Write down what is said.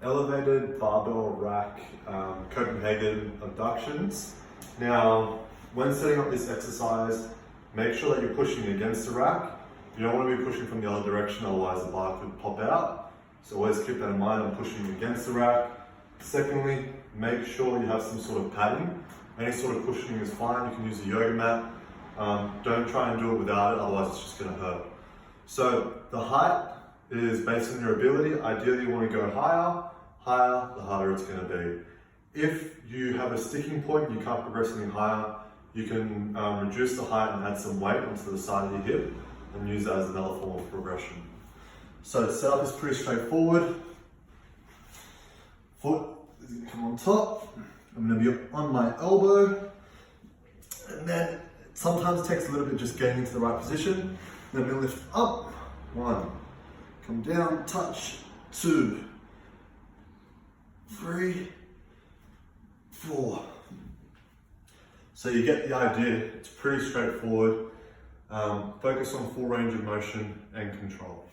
elevated barbell rack Copenhagen abductions. Now, when setting up this exercise, make sure that you're pushing against the rack. You don't want to be pushing from the other direction, otherwise the bar could pop out. So always keep that in mind, I'm pushing against the rack. Secondly, make sure you have some sort of padding. Any sort of cushioning is fine, you can use a yoga mat. Don't try and do it without it, otherwise it's just going to hurt. So the height is based on your ability. Ideally you want to go higher, the harder it's going to be. If you have a sticking point, you can't progress any higher, you can reduce the height and add some weight onto the side of your hip and use that as another form of progression. So the setup is pretty straightforward. Foot is going to come on top. I'm going to be on my elbow. And then sometimes it takes a little bit just getting into the right position. Then I'm going to lift up. 1. Come down, touch. 2. 3. 4. So you get the idea. It's pretty straightforward. Focus on full range of motion and control.